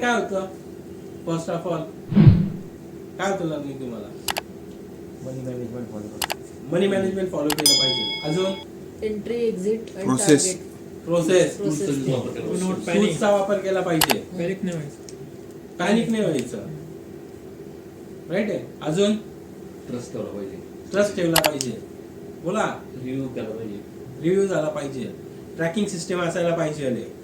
Learning काय होतं? First of all काय होतं लर्निंग तुम्हाला? मनी मॅनेजमेंट फॉलो केलं पाहिजे. अजून एंट्री एक्झिट आणि Process. प्रोसेस नोट टूल्सचा वापर केला पाहिजे. पॅनिक नाही नाही व्हायचं. राईट आहे. अजून ट्रस्ट ठेवला पाहिजे. बोला. रिव्ह्यू झाला पाहिजे. ट्रॅकिंग सिस्टम असायला पाहिजे.